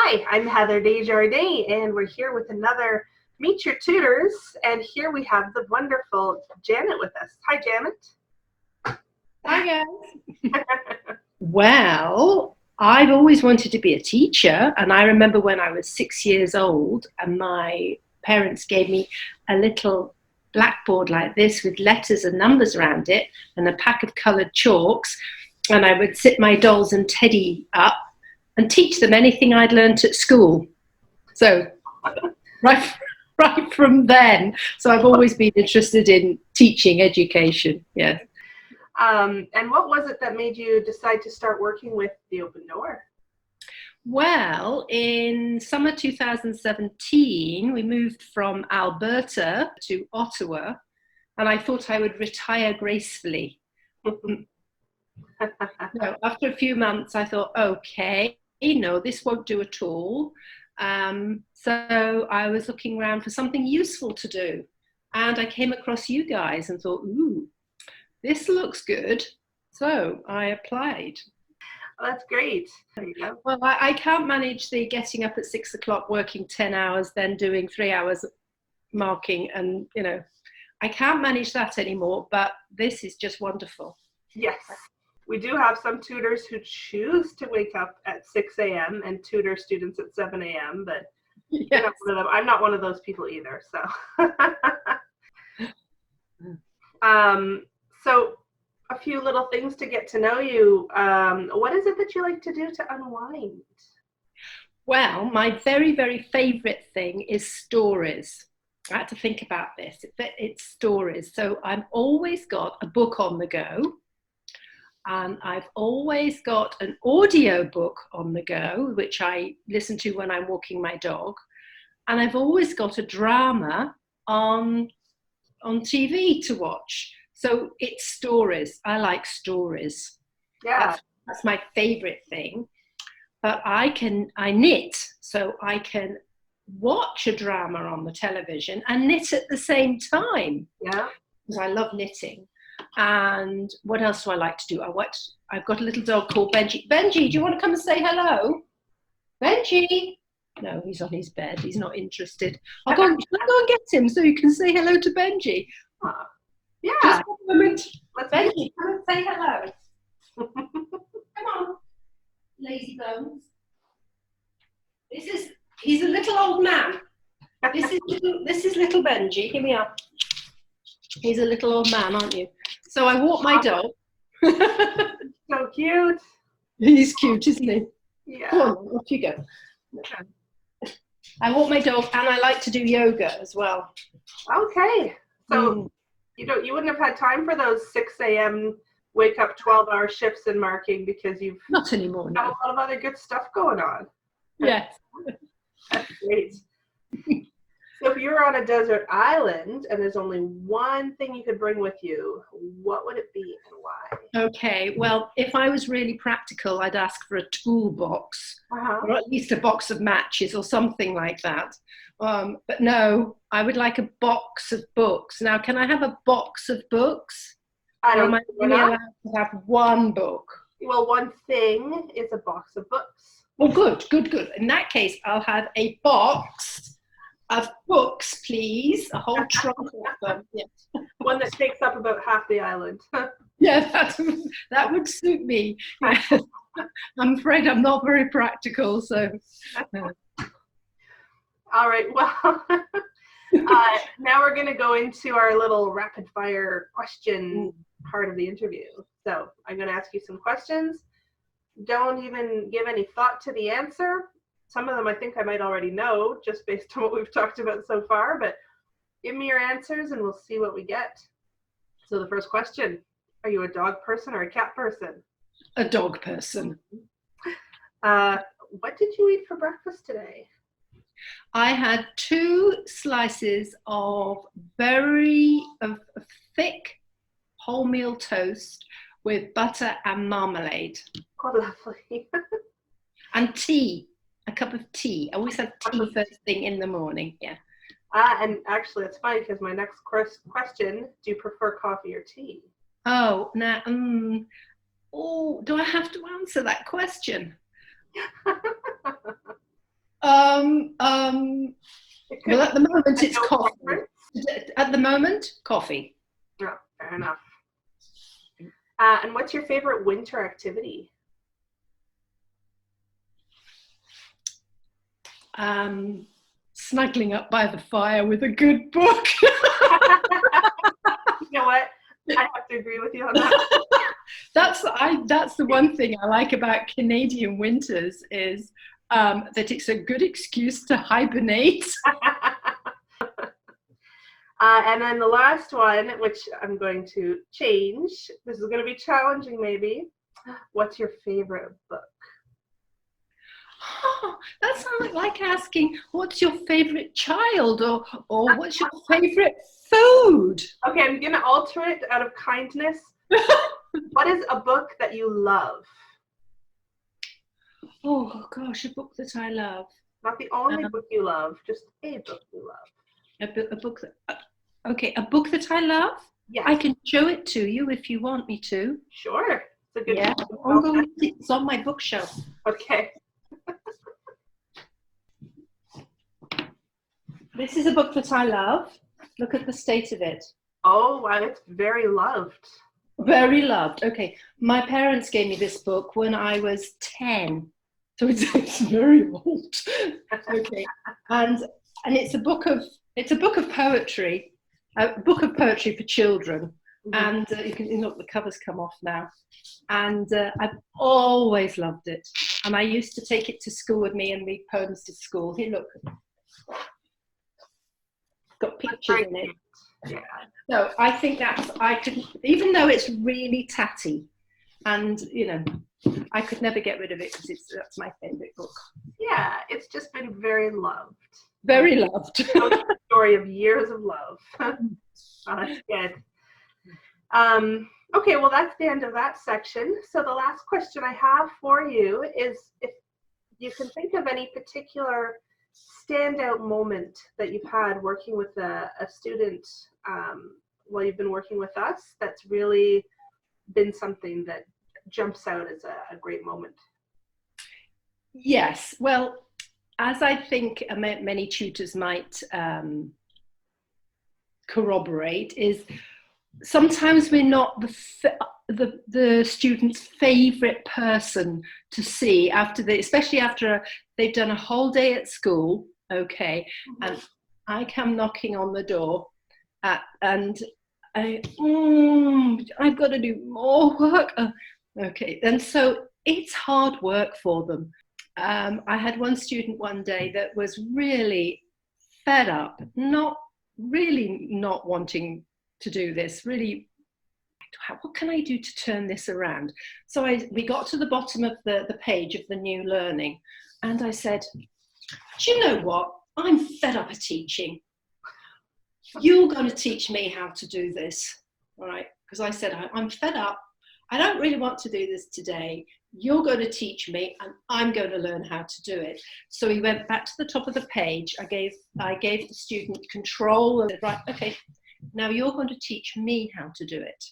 Hi, I'm Heather Desjardins, and we're here with another Meet Your Tutors, and here we have the wonderful Janet with us. Hi, Janet. Hi guys. Well, I've always wanted to be a teacher, and I remember when I was 6 years old and my parents gave me a little blackboard like this with letters and numbers around it and a pack of coloured chalks, and I would sit my dolls and Teddy up and teach them anything I'd learnt at school. So right, right from then, so I've always been interested in teaching education. Yeah. And what was it that made you decide to start working with the Open Door? Well, in summer 2017, we moved from Alberta to Ottawa, and I thought I would retire gracefully. No, after a few months, I thought, okay, no, this won't do at all. So I was looking around for something useful to do, and I came across you guys and thought, ooh, this looks good. So I applied. Well, that's great. There you go. Well, I can't manage the getting up at 6 o'clock, working 10 hours, then doing 3 hours marking. And, I can't manage that anymore, but this is just wonderful. Yes. We do have some tutors who choose to wake up at 6 a.m. and tutor students at 7 a.m., but Yes. I'm not one of those people either. So a few little things to get to know you. What is it that you like to do to unwind? Well, my very, very favorite thing is stories. I had to think about this. It's stories. So I've always got a book on the go. And I've always got an audio book on the go, which I listen to when I'm walking my dog. And I've always got a drama on TV to watch. So it's stories. I like stories. Yeah. That's my favorite thing. But I knit, so I can watch a drama on the television and knit at the same time. Yeah. Because I love knitting. And what else do I like to do? I've got a little dog called Benji. Benji, do you want to come and say hello? Benji? No, he's on his bed. He's not interested. I'll go and get him so you can say hello to Benji. Yeah. Just a moment. Benji, come and say hello. Come on, lazy bones. He's a little old man. This is little Benji. Here we are. He's a little old man, aren't you? So I walk my dog. So cute. He's cute, isn't he? Yeah. Come on, off you go. I walk my dog, and I like to do yoga as well. Okay. So you wouldn't have had time for those 6 a.m. wake up 12-hour shifts in marking because you've not anymore. got a lot of other good stuff going on. Yes. That's great. So if you were on a desert island and there's only one thing you could bring with you, what would it be and why? Okay, well, if I was really practical, I'd ask for a toolbox, or at least a box of matches or something like that. But no, I would like a box of books. Now, can I have a box of books? Or am I only allowed to have one book? Well, one thing is a box of books. Oh, good. In that case, I'll have a box of books, please. A whole trunk of them. Yes. One that takes up about half the island. Yeah, that would suit me. I'm afraid I'm not very practical, so. All right, well, now we're going to go into our little rapid fire question part of the interview. So I'm going to ask you some questions. Don't even give any thought to the answer. Some of them I think I might already know just based on what we've talked about so far, but give me your answers and we'll see what we get. So the first question, are you a dog person or a cat person? A dog person. What did you eat for breakfast today? I had 2 slices of very thick wholemeal toast with butter and marmalade. Oh, lovely. And tea. A cup of tea. I always have tea first thing in the morning. Yeah. And actually, it's funny because my next question: do you prefer coffee or tea? Oh, now, do I have to answer that question? It could Well, at the moment be it's no coffee. preference. At the moment, coffee. No, fair enough. And what's your favorite winter activity? Snuggling up by the fire with a good book. You know what? I have to agree with you on that. That's the one thing I like about Canadian winters is that it's a good excuse to hibernate. And then the last one, which I'm going to change. This is going to be challenging, maybe. What's your favorite book? Oh, that sounds like asking, what's your favorite child, or what's your favorite food? Okay, I'm going to alter it out of kindness. What is a book that you love? Oh gosh, a book that I love. Not the only book you love, just a book you love. A book that, okay, a book that I love? Yes. I can show it to you if you want me to. Sure. It's a good book. It's on my bookshelf. Okay. This is a book that I love. Look at the state of it. Oh, wow, it's very loved. Very loved. Okay, my parents gave me this book when I was 10, so it's very old. Okay, and it's a book of poetry, a book of poetry for children. And you can look, the covers come off now, and I've always loved it. And I used to take it to school with me and read poems to school. Here, look, got pictures in it. Yeah. So I think I could, even though it's really tatty, and I could never get rid of it because that's my favourite book. Yeah, it's just been very loved. Very loved. Story of years of love. Oh, that's good. Okay, well that's the end of that section. So the last question I have for you is if you can think of any particular standout moment that you've had working with a student while you've been working with us that's really been something that jumps out as a great moment. Yes, well, as I think many tutors might corroborate, is sometimes we're not the student's favourite person to see especially after they've done a whole day at school. Okay, and I come knocking on the door, and I've got to do more work. Okay, and so it's hard work for them. I had one student one day that was really fed up, not wanting to do this, really, what can I do to turn this around? So we got to the bottom of the page of the new learning, and I said, do you know what? I'm fed up of teaching. You're going to teach me how to do this, all right? Because I said, I'm fed up. I don't really want to do this today. You're going to teach me, and I'm going to learn how to do it. So he went back to the top of the page. I gave the student control and said, right, okay, now you're going to teach me how to do it.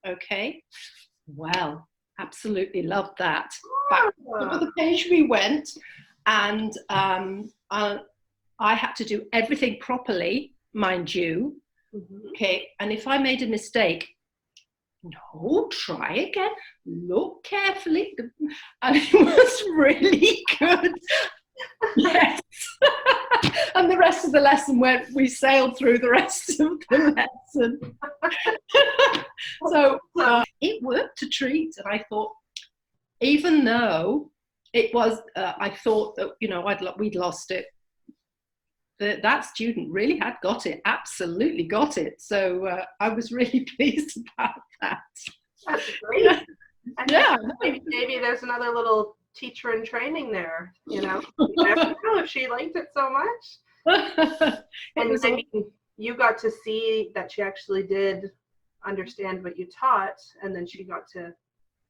Okay? Well, absolutely loved that. Back to the top of the page we went, and I had to do everything properly, mind you. Okay, and if I made a mistake, no, try again, look carefully, and it was really good. Yes. And the rest of the lesson we sailed through the rest of the lesson. So it worked a treat, and I thought, even though it was, I thought that we'd lost it, that student really had got it, absolutely got it. So I was really pleased about that. That's great. And yeah. Maybe there's another little teacher in training there, You never know if she liked it so much. And I mean, you got to see that she actually did understand what you taught, and then she got to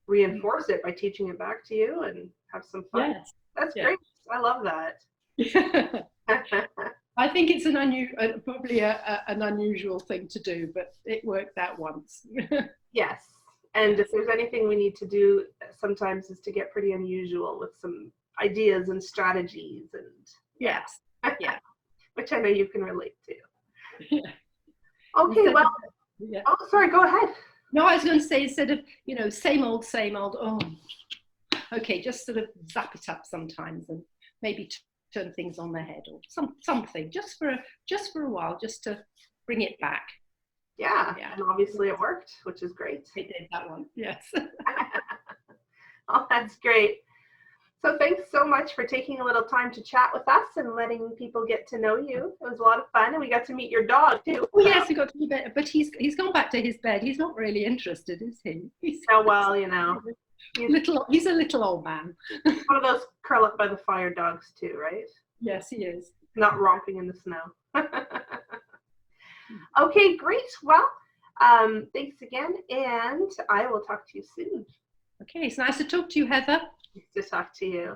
reinforce it by teaching it back to you and have some fun. Yes. That's great. I love that. I think it's probably an unusual thing to do, but it worked out once. Yes. And if there's anything we need to do sometimes is to get pretty unusual with some ideas and strategies. And Yes. Yeah. Which I know you can relate to. Yeah. Okay, Instead well, of- yeah. oh, sorry, go ahead. No, I was going to say, instead of, same old, oh, okay, just sort of zap it up sometimes and maybe turn things on their head or something just for a while, just to bring it back. Yeah, and obviously it worked, which is great. I did that one, yes. Oh, that's great. So thanks so much for taking a little time to chat with us and letting people get to know you. It was a lot of fun, and we got to meet your dog too. Oh yes, we got to bed, but he's gone back to his bed. He's not really interested, is he? Oh well, he's a little old man. One of those curl up by the fire dogs too, right? Yes, he is. Not romping in the snow. Okay, great. Well, thanks again, and I will talk to you soon. Okay, it's nice to talk to you, Heather. Nice to talk to you.